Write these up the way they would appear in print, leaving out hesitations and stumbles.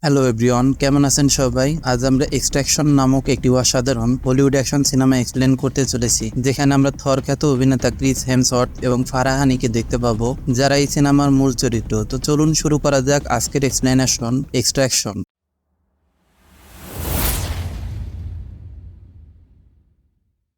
Hello everyone, কেমন আছেন সবাই? আজ আমরা এক্সট্রাকশন নামক একটি অসাধারণ হলিউড অ্যাকশন সিনেমা এক্সপ্লেন করতে চলেছি, যেখানে আমরা থর খ্যাত অভিনেতা ক্রিস হেমসওয়ার্থ এবং ফারাহ হানিকে দেখতে পাবো, যারা এই সিনেমার মূল চরিত্র। তো চলুন শুরু করা যাক আজকের এক্সপ্লেনেশন এক্সট্রাকশন।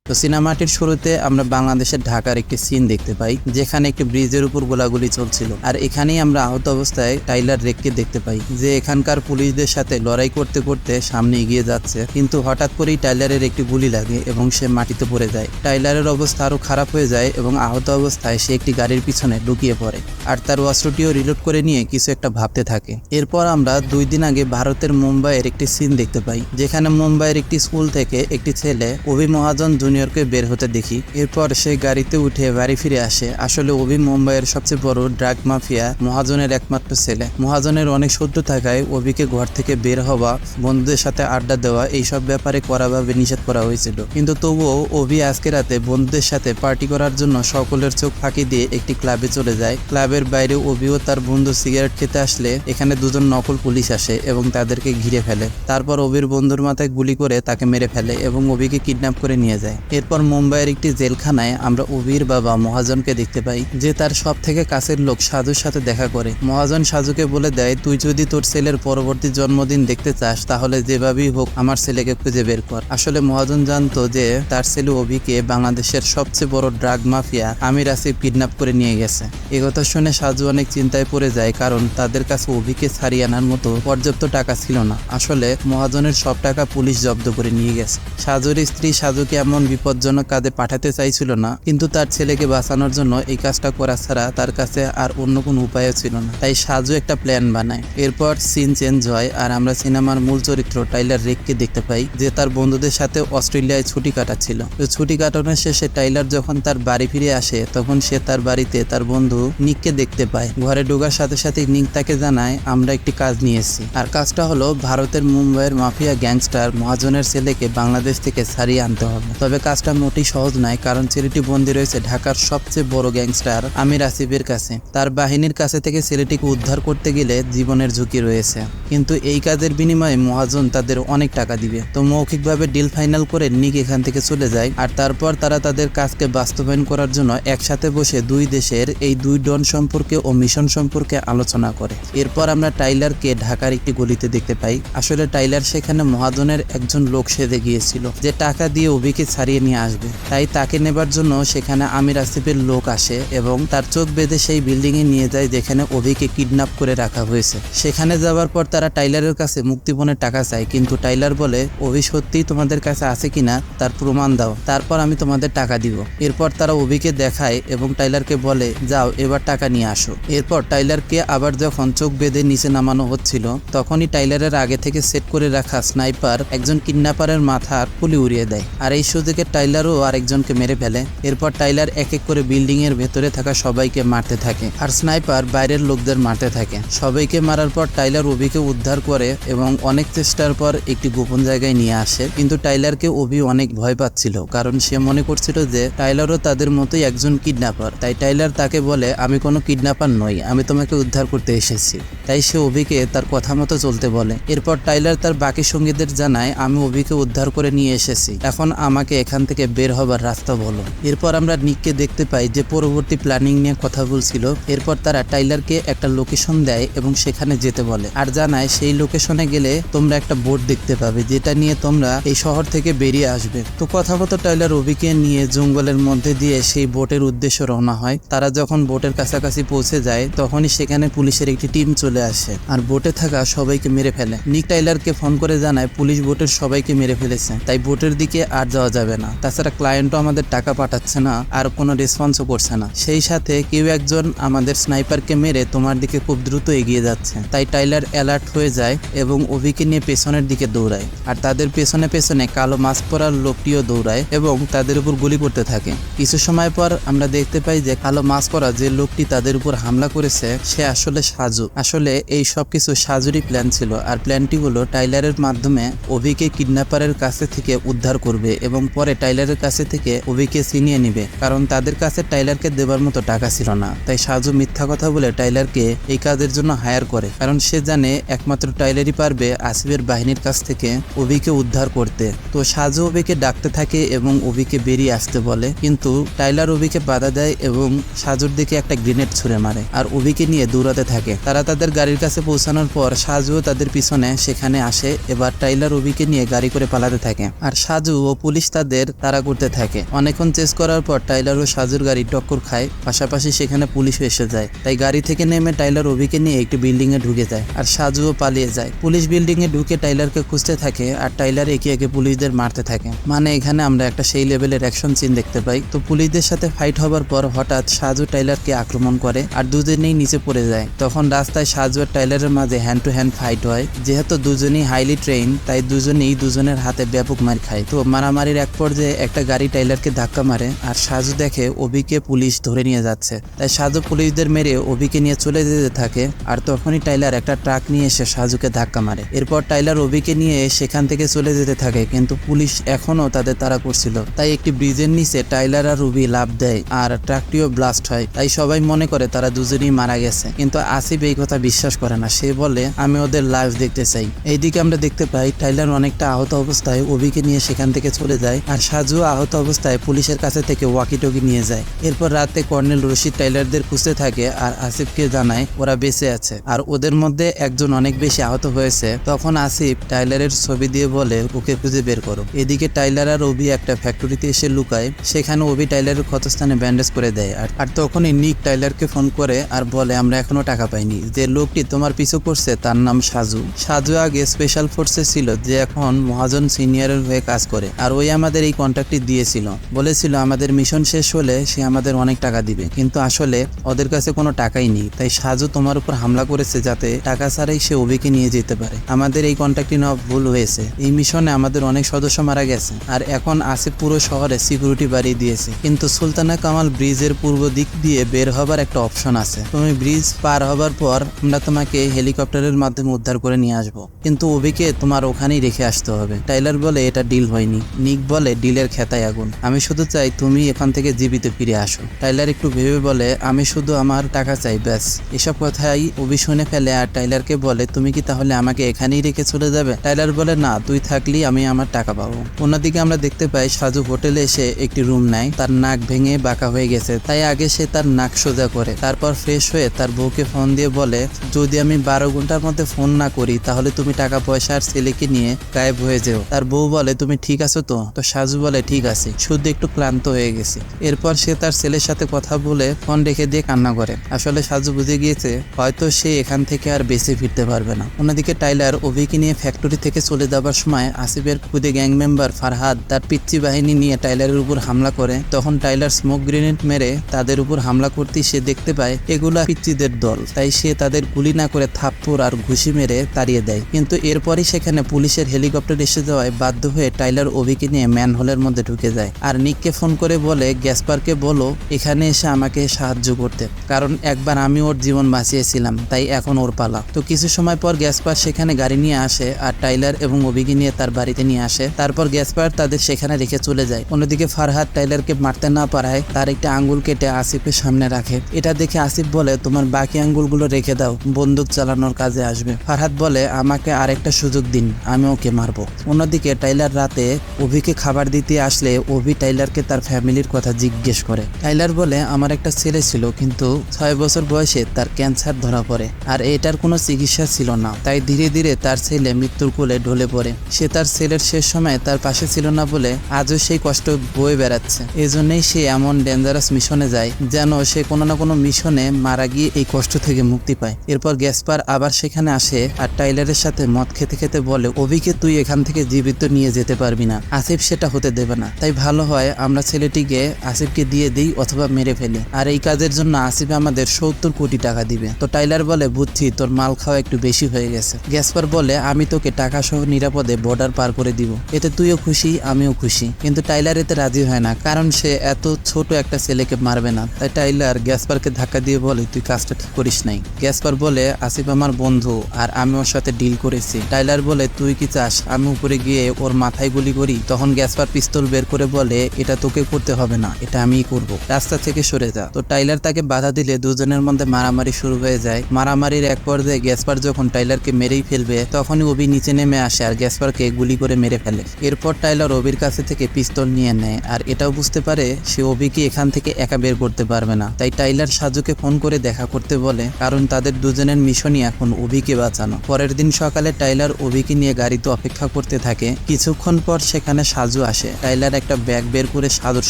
তো সিনেমাটির শুরুতে আমরা বাংলাদেশের ঢাকার একটি সিন দেখতে পাই, যেখানে একটি ব্রিজের উপর গোলাগুলি চলছিল। আর এখানেই আমরা আহত অবস্থায় টাইলার রেককে দেখতে পাই, যে এখানকার পুলিশদের সাথে লড়াই করতে করতে সামনে এগিয়ে যাচ্ছে, কিন্তু হঠাৎ করেই টাইলারের একটি গুলি লাগে এবং সে মাটিতে পড়ে যায়। টাইলারের অবস্থা আরো খারাপ হয়ে যায় এবং আহত অবস্থায় সে একটি গাড়ির পিছনে লুকিয়ে পড়ে, আর তার অস্ত্রটিও রিলোড করে নিয়ে কিছু একটা ভাবতে থাকে। এরপর আমরা 2 দিন আগে ভারতের মুম্বাইয়ের একটি সিন দেখতে পাই, যেখানে মুম্বাইয়ের একটি স্কুল থেকে একটি ছেলে অভি মহাজন জুনিয়রকে বের হতে দেখি। এরপর সে গাড়িতে উঠে বাড়ি ফিরে আসে। আসলে অভি মুম্বাইয়ের সবচেয়ে বড় ড্রাগ মাফিয়া মহাজনের একমাত্র ছেলে। মহাজনের অনেক শত্রু থাকায় অভিকে ঘর থেকে বের হওয়া, বন্ধুদের সাথে আড্ডা দেওয়া এইসব ব্যাপারে কড়াভাবে নিষেধ করা হয়েছিল। কিন্তু তবুও অভি আজকে রাতে বন্ধুদের সাথে পার্টি করার জন্য সকলের চোখ ফাঁকি দিয়ে একটি ক্লাবে চলে যায়। ক্লাবের বাইরে অভি ও তার বন্ধু সিগারেট খেতে আসলে এখানে দুজন নকল পুলিশ আসে এবং তাদেরকে ঘিরে ফেলে। তারপর অভির বন্ধুর মাথায় গুলি করে তাকে মেরে ফেলে এবং অভিকে কিডন্যাপ করে নিয়ে যায়। এরপর মুম্বাইয়ের একটি জেলখানায় আমরা অভির বাবা মহাজনকে দেখতে পাই, যে তার সব থেকে কাছের লোক সাজুর সাথে দেখা করে। মহাজন সাজুকে বলে দেয়, তুই যদি তোর ছেলের পরবর্তী জন্মদিন দেখতে চাস তাহলে যেভাবেই হোক আমার ছেলেকে খুঁজে বের কর। আসলে মহাজন জানতো যে তার ছেলে অভিকে বাংলাদেশের সবচেয়ে বড় ড্রাগ মাফিয়া আমির আসিফ কিডন্যাপ করে নিয়ে গেছে। একথা শুনে সাজু অনেক চিন্তায় পড়ে যায়, কারণ তাদের কাছে অভিকে ছাড়িয়ে আনার মতো পর্যাপ্ত টাকা ছিল না। আসলে মহাজনের সব টাকা পুলিশ জব্দ করে নিয়ে গেছে। সাজুর স্ত্রী সাজুকে এমন বিপজ্জনক কাজে পাঠাতে চাইছিল না, কিন্তু তার ছেলেকে বাঁচানোর জন্য এই কাজটা করা ছাড়া তার কাছে আর অন্য কোনো উপায়ও ছিল না। তাই সাজু একটা প্ল্যান বানায়। এরপর সিন চেঞ্জ হয় আর আমরা সিনেমার মূল চরিত্র টাইলার রেককে দেখতে পাই, যে তার বন্ধুদের সাথে অস্ট্রেলিয়ায় ছুটি কাটাচ্ছিল। তো ছুটি কাটানোর শেষে টাইলার যখন তার বাড়ি ফিরে আসে, তখন সে তার বাড়িতে তার বন্ধু নিককে দেখতে পায়। ঘরে ঢোকার সাথে সাথে নিক তাকে জানায়, আমরা একটি কাজ নিয়েছি, আর কাজটা হলো ভারতের মুম্বাইয়ের মাফিয়া গ্যাংস্টার মহাজনের ছেলেকে বাংলাদেশ থেকে ছাড়িয়ে আনতে হবে। তবে কাজটা মোটেই সহজ নয়, কারণ ছেলেটি বন্দী রয়েছে ঢাকার সবচেয়ে বড় গ্যাংস্টার আমির আসিফের কাছে। তার বাহিনীর কাছে থেকে ছেলেটিকে উদ্ধার করতে গেলে জীবনের ঝুঁকি রয়েছে, কিন্তু এই কাজের বিনিময়ে মহাজন তাদের অনেক টাকা দিবে। তো মৌখিকভাবে ডিল ফাইনাল করে নিক এখান থেকে চলে যায়, আর তারপর তারা তাদের কাজকে বাস্তবায়ন করার জন্য একসাথে বসে দুই দেশের এই দুই ডন সম্পর্কে ও মিশন সম্পর্কে আলোচনা করে। এরপর আমরা টাইলারকে ঢাকার একটি গলিতে দেখতে পাই। আসলে টাইলার সেখানে মহাজনের একজন লোক সেজে গিয়েছিল, যে টাকা দিয়ে অভিকে ছাড়িয়ে নিয়ে আসবে। তাই তাকে নেবার জন্য সেখানে আমির আসিফের লোক আসে এবং তার চোখ বেঁধে সেই বিল্ডিং এ নিয়ে যায়, যেখানে অভিকে কিডন্যাপ করে রাখা হয়েছে। সেখানে যাওয়ার পর তারা টাইলারের কাছে মুক্তিপণের টাকা চায়, কিন্তু টাইলার বলে, অভি সত্যিই তোমাদের কাছে আছে কিনা তার প্রমাণ দাও, তারপর আমি তোমাদের টাকা দিব। এরপর তারা অভিকে দেখায় এবং টাইলারকে বলে, যাও এবার টাকা নিয়ে আসো। এরপর টাইলারকে আবার যখন চোখ বেঁধে নিচে নামানো হচ্ছিল, তখনই টাইলারের আগে থেকে সেট করে রাখা স্নাইপার একজন কিডন্যাপারের মাথার খুলি উড়িয়ে দেয়, আর এই সুযোগে টাইলারও আরেকজনকে মেরে ফেলে। এরপর টাইলার এক এক করে বিল্ডিং এর ভেতরে থাকা সবাইকে মারতে থাকে, আর স্নাইপার বাইরের লোকদের মারতে থাকে। সবাইকে মারার পর টাইলার অভিকে উদ্ধার করে এবং অনেক চেষ্টার পর একটি গোপন জায়গায় নিয়ে আসে। কিন্তু টাইলারকে অভি অনেক ভয় পাচ্ছিল, কারণ সে মনে করছিল যে টাইলারও তাদের মতোই একজন কিডন্যাপার। তাই টাইলার তাকে বলে, আমি কোনো কিডন্যাপার নই, আমি তোমাকে উদ্ধার করতে এসেছি। তাই সে অভিকে তার কথা মতো চলতে বলে। এরপর টাইলার তার বাকি সঙ্গীদের জানায়, আমি অভিকে উদ্ধার করে নিয়ে এসেছি, এখন আমাকে এখান থেকে বের হবার রাস্তা বলো। এরপর আমরা নিককে দেখতে পাই, যে পরবর্তী প্ল্যানিং নিয়ে কথা বলছিল। এরপর তারা টাইলারকে একটা লোকেশন দেয় এবং সেখানে যেতে বলে, আর জানায় সেই লোকেশনে গেলে তোমরা একটা বোট দেখতে পাবে, যেটা নিয়ে তোমরা এই শহর থেকে বেরিয়ে আসবে। তো কথা মতো টাইলার অভিকে নিয়ে জঙ্গলের মধ্যে দিয়ে সেই বোটের উদ্দেশ্যে রওনা হয়। তারা যখন বোটের কাছাকাছি পৌঁছে যায়, তখনই সেখানে পুলিশের একটি টিম চলে আসে আর বোটে থাকা সবাইকে মেরে ফেলে। নিক টাইলারকে ফোন করে জানায়, পুলিশ বোটের সবাইকে মেরে ফেলেছে, তাই বোটের দিকে আর যাওয়া যাবে না। তাছাড়া ক্লায়েন্টও আমাদের টাকা পাঠাচ্ছে না আর কোনো রেসপন্সও করছে না। সেই সাথে কেউ একজন আমাদের স্নাইপারকে মেরে তোমার দিকে খুব দ্রুত এগিয়ে যাচ্ছে। তাই টাইলার অ্যালার্ট হয়ে যায় এবং অভিকে নিয়ে পেছনের দিকে দৌড়ায়, আর তাদের পেছনে পেছনে কালো মাস্ক পরার লোকটিও দৌড়ায় এবং তাদের উপর গুলি করতে থাকে। কিছু সময় পর আমরা দেখতে পাই যে কালো মাস্ক পরা যে লোকটি তাদের উপর হামলা করেছে সে আসলে সাজু। আসলে এই সব কিছু সাজুরই প্ল্যান ছিল, আর প্ল্যানটি হলো টাইলারের মাধ্যমে অভিকে কিডন্যাপারের কাছে থেকে উদ্ধার করবে এবং পরে পারে টাইলারের কাছে থেকে অভিকে ছিনিয়ে নিবে, কারণ তাদের কাছে টাইলারকে দেবার মতো টাকা ছিল না। তাই সাজু মিথ্যা কথা বলে টাইলারকে এই কাজের জন্য হায়ার করে, কারণ সে জানে একমাত্র টাইলারই পারবে আসিফের বাহিনীর কাছ থেকে অভিকে উদ্ধার করতে। তো সাজু অভিকে ডাকতে থাকে এবং অভিকে বেরিয়ে আসতে বলে, কিন্তু টাইলার অভিকে বাধা দেয় এবং সাজুর দিকে একটা গ্রেনেড ছুঁড়ে মারে আর অভিকে নিয়ে দৌড়াতে থাকে। তারা তাদের গাড়ির কাছে পৌঁছানোর পর সাজুও তাদের পিছনে সেখানে আসে। এবার টাইলার অভিকে নিয়ে গাড়ি করে পালাতে থাকে আর সাজু ও পুলিশ তাদের তাড়া করতে থাকে। অনেকক্ষণ চেস করার পর টাইলার ও সাজুর গাড়ি টক্কর খায়, পাশাপাশি সেখানে পুলিশও এসে যায়। তাই গাড়ি থেকে নেমে টাইলার অভিকে নিয়ে একটি বিল্ডিং এ ঢুকে যায় আর সাজুও পালিয়ে যায়। পুলিশ বিল্ডিং এ ঢুকে টাইলারকে খুঁজতে থাকে আর টাইলার একে একে পুলিশদের মারতে থাকে। মানে এখানে আমরা একটা সেই লেভেলের অ্যাকশন সিন দেখতে পাই। তো পুলিশদের সাথে ফাইট হবার পর হঠাৎ সাজু টাইলারকে আক্রমণ করে আর দুজনেই নিচে পড়ে যায়। তখন রাস্তায় সাজু আর টাইলারের মাঝে হ্যান্ড টু হ্যান্ড ফাইট হয়। যেহেতু দুজনেই হাইলি ট্রেন, তাই দুজনেই দুজনের হাতে ব্যাপক মার খায়। তো মারামারির এক পর্যায়ে একটা গাড়ি টাইলারকে ধাক্কা মারে আর সাজু দেখে অভিকে পুলিশ ধরে নিয়ে যাচ্ছে। তাই সাজু পুলিশদের মেরে অভিকে নিয়ে চলে যেতে থাকে আর তখনই টাইলার একটা ট্রাক নিয়ে এসে সাজুকে ধাক্কা মারে। এরপর টাইলার অভিকে নিয়ে সেখান থেকে চলে যেতে থাকে, কিন্তু পুলিশ এখনো তাদের তাড়া করছিল। তাই একটি ব্রিজের নিচে টাইলার আর অভি লাফ দেয় আর ট্রাকটিও ব্লাস্ট হয়। তাই সবাই মনে করে তারা দুজনেই মারা গেছে, কিন্তু আসিফ এই কথা বিশ্বাস করে না। সে বলে, আমি ওদের লাইভ দেখতে চাই। এইদিকে আমরা দেখতে পাই টাইলার অনেকটা আহত অবস্থায় অভিকে নিয়ে সেখান থেকে চলে যায় আর সাজু আহত অবস্থায় পুলিশের কাছে থেকে ওয়াকি টকি নিয়ে যায়। এরপর রাতে কর্নেল রশিদ টাইলারদের খুঁজতে থাকে আর আসিফকে জানায় ওরা বেঁচে আছে আর ওদের মধ্যে একজন অনেক বেশি আহত হয়েছে। তখন আসিফ টাইলারের ছবি দিয়ে বলে ওকে খুঁজে বের করো। এদিকে টাইলার আর অভি একটা ফ্যাক্টরিতে এসে লুকায়। সেখানে অভি টাইলারের ক্ষতস্থানে ব্যান্ডেজ করে দেয় আর তখনই নিক টাইলারকে ফোন করে আর বলে আমরা এখনো টাকা পাইনি। যে লোকটি তোমার পিছু করছে তার নাম সাজু। সাজু আগে স্পেশাল ফোর্সে ছিল, যে এখন মহাজন সিনিয়রের হয়ে কাজ করে আর ওই আমাদের এই কন্ট্রাক্টটি দিয়েছিল। বলেছিল আমাদের মিশন শেষ হলে সে আমাদের অনেক টাকা দিবে, কিন্তু আসলে ওদের কাছে কোনো টাকাই নেই। তাই সাজু তোমার উপর হামলা করেছে যাতে টাকা ছাড়াই সে অভিকে নিয়ে যেতে পারে। আমাদের এই কন্ট্রাক্টটি নেওয়া ভুল হয়েছে। এই মিশনে আমাদের অনেক সদস্য মারা গেছে আর এখন আসিফ পুরো শহরে সিকিউরিটি বাড়িয়ে দিয়েছে, কিন্তু সুলতানা কামাল ব্রিজের পূর্ব দিক দিয়ে বের হবার একটা অপশন আছে। তুমি ব্রিজ পার হবার পর আমরা তোমাকে হেলিকপ্টারের মাধ্যমে উদ্ধার করে নিয়ে আসবো, কিন্তু অভিকে তোমার ওখানেই রেখে আসতে হবে। টাইলার বলে এটা ডিল হয়নি। নিক বলে ডিলের খেতায় আগুন, আমি শুধু চাই তুমি এখান থেকে জীবিত ফিরে আসো। টাইলার একটু ভেবে বলে আমি শুধু আমার টাকা চাই ব্যাস। এসব কথাই অভি শুনে ফেলে আর টাইলারকে বলে তুমি কি তাহলে আমাকে এখানেই রেখে চলে যাবে? টাইলার বলে না, তুই থাকলি আমি আমার টাকা পাবো। অন্যদিকে আমরা দেখতে পাই সাজু হোটেলে এসে একটি রুম নেয়। তার নাক ভেঙে বাঁকা হয়ে গেছে, তাই আগে সে তার নাক সোজা করে, তারপর ফ্রেশ হয়ে তার বউকে ফোন দিয়ে বলে যদি আমি 12 ঘন্টার মধ্যে ফোন না করি তাহলে তুমি টাকা পয়সা আর ছেলেকে নিয়ে গায়েব হয়ে যেও। তার বউ বলে তুমি ঠিক আছো তো? তো সাজু বলে ঠিক আছে, শুধু একটু ক্লান্ত হয়ে গেছে। এরপর সে তার ছেলের সাথে কথা বলে ফোন রেখে দিয়ে কান্না করে। আসলে সাজু বুঝে গিয়েছে হয়তো সে এখান থেকে আর বেঁচে ফিরতে পারবে না। অন্যদিকে টাইলার অভিকে নিয়ে ফ্যাক্টরি থেকে চলে যাবার সময় আসিফের খুদে গ্যাং মেম্বার ফারহাদ তার পিচ্চি বাহিনী নিয়ে টাইলারের উপর হামলা করে। তখন টাইলার স্মোক গ্রেনেড মেরে তাদের উপর হামলা করতেই সে দেখতে পায় এগুলা পিচ্চিদের দল। তাই সে তাদের গুলি না করে থাপ্পড় আর ঘুষি মেরে তাড়িয়ে দেয়। কিন্তু এরপরই সেখানে পুলিশের হেলিকপ্টার এসে যাওয়ায় বাধ্য হয়ে টাইলার অভিকে নিয়ে ম্যানহোলের মধ্যে ঢুকে যায় আর নিককে ফোন করে বলে গ্যাসপারকে বলো এখানে এসে আমাকে সাহায্য করতে, কারণ একবার আমি ওর জীবন বাঁচিয়েছিলাম, তাই এখন ওর পালা। তো কিছু সময় পর গ্যাসপার সেখানে গাড়ি নিয়ে আসে আর টাইলার এবং অভিকে নিয়ে তার বাড়িতে নিয়ে আসে। তারপর গ্যাসপার তাদের সেখানে রেখে চলে যায়। অন্যদিকে ফারহাদ টাইলারকে মারতে না পারায় তার একটা আঙ্গুল কেটে আসিফের সামনে রাখে। এটা দেখে আসিফ বলে তোমার বাকি আঙ্গুলগুলো রেখে দাও, বন্দুক চালানোর কাজে আসবে। ফারহাদ বলে আমাকে আরেকটা সুযোগ দিন, আমি ওকে মারবো। অন্যদিকে টাইলার রাতে অভিকে খাবার দিতে আসলে অভি টাইলারকে তার ফ্যামিলির কথা জিজ্ঞেস করে। টাইলার বলে আমার একটা ছেলে ছিল, কিন্তু 6 বছর বয়সে তার ক্যান্সার ধরা পড়ে আর এটার কোনো চিকিৎসা ছিল না, তাই ধীরে ধীরে তার ছেলে মৃত্যুর কোলে ঢলে পড়ে। সে তার ছেলের শেষ সময় তার পাশে ছিল না বলে আজও সেই কষ্ট বয়ে বেড়াচ্ছে। এজন্যই সে এমন ডেঞ্জারাস মিশনে যায় যেন সে কোনো না কোনো মিশনে মারা গিয়ে এই কষ্ট থেকে মুক্তি পায়। এরপর গ্যাসপার আবার সেখানে আসে আর টাইলারের সাথে মদ খেতে খেতে বলে অভিকে তুই এখান থেকে জীবিত নিয়ে যেতে পারবি না, আসিফ সেটা হতে দেবে না। তাই ভালো হয় আমরা ছেলেটিকে আসিফকে দিয়ে দিই অথবা মেরে ফেলি, আর এই কাজের জন্য আসিফ আমাদের 70 কোটি টাকা দিবে। তো টাইলার বলে বুঝছি তোর মাল খাওয়া একটু বেশি হয়ে গেছে। গ্যাসপার বলে আমি তোকে টাকা সহ নিরাপদে বর্ডার পার করে দিব, এতে তুইও খুশি আমিও খুশি। কিন্তু টাইলার এতে রাজি হয় না, কারণ সে এত ছোট একটা ছেলেকে মারবে না। তাই টাইলার গ্যাসপারকে ধাক্কা দিয়ে বলে তুই কাজটা ঠিক করিস নাই। গ্যাসপার বলে আসিফ আমার বন্ধু আর আমি ওর সাথে ডিল করেছি। টাইলার বলে তুই কি চাস আমি উপরে গিয়ে ওর মাথায় গুলি করি? তখন গ্যাসপার স্নাইপার পিস্তল বের করে বলে, এটা তোকে করতে হবে না, এটা আমিই করব, রাস্তা থেকে সরে যা। তো টাইলার তাকে বাধা দিলে দুজনের মধ্যে মারামারি শুরু হয়ে যায়। মারামারির এক পর্যায়ে গ্যাসপার যখন টাইলারকে মেরেই ফেলবে তখনই অভি নিচে নেমে আসে আর গ্যাসপারকে গুলি করে মেরে ফেলে। এরপর টাইলার অভির কাছে থেকে পিস্তল নিয়ে নেয় আর এটাও বুঝতে পারে সে অভিকে এখান থেকে একা বের করতে পারবে না। তাই টাইলার সাজুকে ফোন করে দেখা করতে বলে, কারণ তাদের দুজনের মিশনই এখন অভিকে বাঁচানো। পরের দিন সকালে টাইলার অভিকে নিয়ে গাড়িতে অপেক্ষা করতে থাকে। কিছুক্ষণ পর সেখানে সাজু আসে। টাইলার একটা ব্যাগ বের করে সাজুর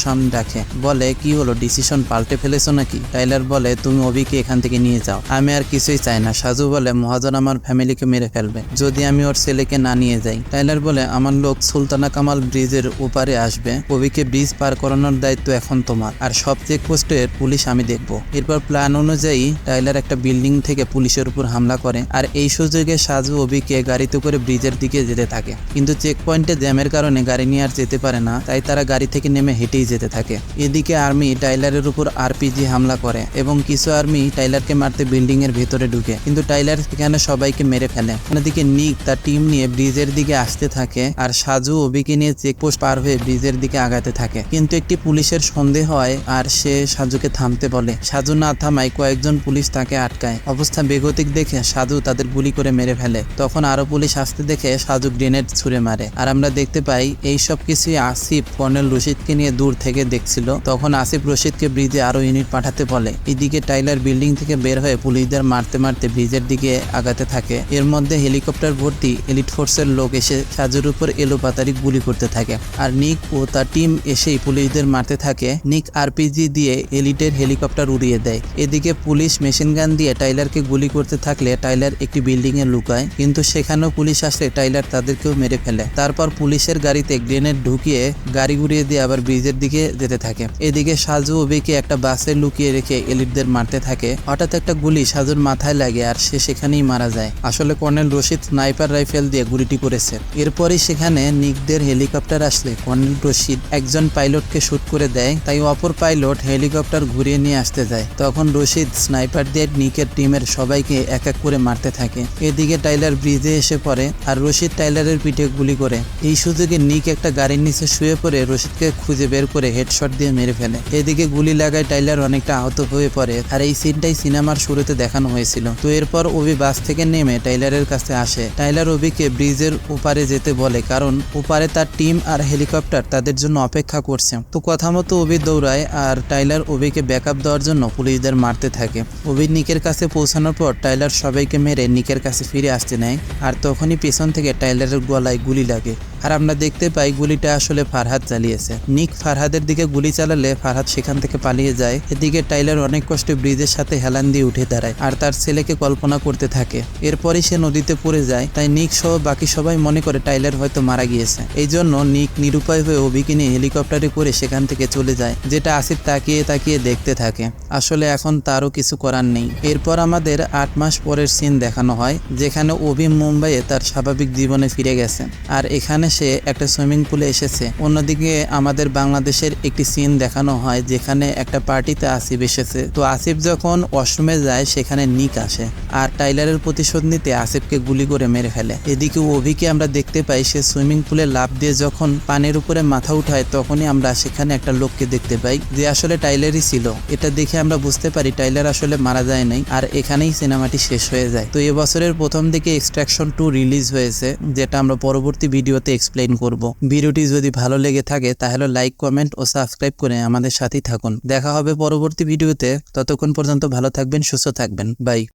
সামনে রাখে, বলে, কি হলো, ডিসিশন পাল্টে ফেলেছো নাকি? টাইলার বলে, তুমি অভিকে এখান থেকে নিয়ে যাও, আমি আর কিছুই চাই না। সাজু বলে, মহাজন আমার ফ্যামিলিকে মেরে ফেলবে যদি আমি ওর ছেলেকে না নিয়ে যাই। টাইলার বলে, আমার লোক সুলতানা কামাল ব্রিজের ওপারে আসবে, অভিকে ব্রিজ পার করানোর দায়িত্ব এখন তোমার, আর সব চেকপোস্টের পুলিশ আমি দেখবো। এরপর প্ল্যান অনুযায়ী টাইলার একটা বিল্ডিং থেকে পুলিশের উপর হামলা করে আর এই সুযোগে সাজু অভিকে গাড়িতে করে ব্রিজের দিকে যেতে থাকে। কিন্তু চেক পয়েন্টে জ্যামের কারণে গাড়ি নিয়ে আর যেতে পারে না, তাই তারা গাড়ি থেকে নেমে হেঁটেই যেতে থাকে। এদিকে আর্মি টাইলারের উপর আরপিজি হামলা করে এবং কিছু আর্মি টাইলারকে মারতে বিল্ডিং এর ভেতরে ঢুকে, কিন্তু টাইলার সেখানে সবাইকে মেরে ফেলে। অন্যদিকে নিক তার টিম নিয়ে ব্রিজের দিকে আসতে থাকে আর সাজু অভিকে নিয়ে চেকপোস্ট পার হয়ে ব্রিজের দিকে আগাতে থাকে। কিন্তু একটি পুলিশের সন্দেহ হয় আর সে সাজুকে থামতে বলে। সাজু না থামায় কয়েকজন পুলিশ তাকে আটকায়। অবস্থা বেগতিক দেখে সাজু তাদের গুলি করে মেরে ফেলে। তখন আরো পুলিশ আসতে দেখে সাজু গ্রেনেড ছুড়ে মারে আর আমরা দেখতে পাই এই সব কিছুই আসিফ কর্নেল রশিদকে নিয়ে দূর থেকে দেখছিল। তখন আসিফ রশিদকে ব্রিজে আরো ইউনিট পাঠাতে বলে। এদিকে টাইলার বিল্ডিং থেকে বের হয়ে পুলিশদের মারতে মারতে ব্রিজের দিকে আগাতে থাকে। এর মধ্যে হেলিকপ্টার ভর্তি এলিট ফোর্সের লোক এসে সাজুর উপর এলোপাতাড়ি গুলি করতে থাকে আর নিক ও তার টিম এসেই পুলিশদের মারতে থাকে। নিক আরপিজি দিয়ে এলিটের হেলিকপ্টার উড়িয়ে দেয়। এদিকে পুলিশ মেশিন গান দিয়ে টাইলারকে গুলি করতে থাকলে টাইলার একটি বিল্ডিং এ লুকায়, কিন্তু সেখানেও পুলিশ আসলে টাইলার তাদেরকেও মেরে ফেলে। তারপর পুলিশের গাড়িতে গ্রেনেড ঢুকিয়ে গাড়ি উড়িয়ে দিয়ে আবার ব্রিজের দিকে যেতে থাকে। এদিকে সাজু অভিকে একটা বাসে লুকিয়ে রেখে এলিটদের মারতে থাকে। হঠাৎ একটা গুলি সাজুর মাথায় লাগে আর সে সেখানেই মারা যায়। আসলে কর্নেল রশিদ স্নাইপার রাইফেল দিয়ে গুলিটি করেছে। এরপরই সেখানে নিকদের হেলিকপ্টার আসলে কর্নেল রশিদ একজন পাইলটকে শুট করে দেয়, তাই অপর পাইলট হেলিকপ্টার ঘুরিয়ে নিয়ে আসতে যায়। তখন রশিদ স্নাইপার দিয়ে নিকের টিমের সবাইকে এক এক করে মারতে থাকে। এদিকে টাইলার ব্রিজে এসে পড়ে আর রশিদ টাইলারের পিঠে গুলি করে। এই সুযোগে নিক একটা গাড়ির নিচে শুয়ে পড়ে রশিদকে খুঁজে বের করে হেডশট দিয়ে মেরে ফেলে। এদিকে গুলি লাগায় টাইলার অনেকটা আহত হয়ে পড়ে আর এই সিনটাই সিনেমার শুরুতে দেখানো হয়েছিল। তো এরপর অভি বাস থেকে নেমে টাইলারের কাছে আসে। টাইলার অভিকে ব্রিজের ওপারে যেতে বলে, কারণ ওপারে তার টিম আর হেলিকপ্টার তাদের জন্য অপেক্ষা করছে। তো কথা মতো অভি দৌড়ায় আর টাইলার অভিকে ব্যাকআপ দেওয়ার জন্য পুলিশদের মারতে থাকে। অভি নিকের কাছে পৌঁছানোর পর টাইলার সবাইকে মেরে নিকের কাছে ফিরে আসতে নেয় আর তখনই পেছন থেকে টাইলারের গলায় গুলি লাগে আর আমরা দেখতে পাই গুলিটা আসলে ফারহাদ চালিয়েছে। নিক ফারহাদের দিকে গুলি চালালে ফারহাদ সেখান থেকে পালিয়ে যায়। এদিকে টাইলার অনেক কষ্টে ব্রিজের সাথে হেলান দিয়ে উঠে দাঁড়ায় আর তার ছেলেকে কল্পনা করতে থাকে। এরপরই সে নদীতে পড়ে যায়, তাই নিক সহ বাকি সবাই মনে করে টাইলার হয়তো মারা গিয়েছে। এই জন্য নিক নিরুপায় হয়ে অভিকে নিয়ে হেলিকপ্টারে করে সেখান থেকে চলে যায়, যেটা আসিফ তাকিয়ে তাকিয়ে দেখতে থাকে। আসলে এখন তারও কিছু করার নেই। এরপর আমাদের 8 মাস পরের সিন দেখানো হয়, যেখানে অভি মুম্বাইয়ে তার স্বাভাবিক জীবনে ফিরে গেছে আর এখানে সে একটা সুইমিং পুলে এসেছে। অন্যদিকে আমাদের বাংলাদেশের একটি সিন দেখানো হয় যেখানে একটা পার্টিতে আসিফ এসেছে। তো আসিফ যখন ওয়াশরুমে যায় সেখানে নিক আসে আর টাইলারের প্রতিশোধ নিতে আসিফকে গুলি করে মেরে ফেলে। এদিকে অভিকে আমরা দেখতে পাই সে সুইমিং পুলে লাফ দিয়ে যখন পানির উপরে মাথা উঠায় তখনই আমরা সেখানে একটা লোককে দেখতে পাই যে আসলে টাইলারই ছিল। এটা দেখে আমরা বুঝতে পারি টাইলার আসলে মারা যায় নাই আর এখানেই সিনেমাটি শেষ হয়ে যায়। তো এবছরের প্রথম দিকে এক্সট্রাকশন 2 রিলিজ হয়েছে, যেটা আমরা পরবর্তী ভিডিওতে এক্সপ্লেইন করব। ভিডিওটি যদি ভালো লেগে থাকে তাহলে লাইক, কমেন্ট ও সাবস্ক্রাইব করে আমাদের সাথেই থাকুন। দেখা হবে পরবর্তী ভিডিওতে। ততক্ষণ পর্যন্ত ভালো থাকবেন, সুস্থ থাকবেন। বাই।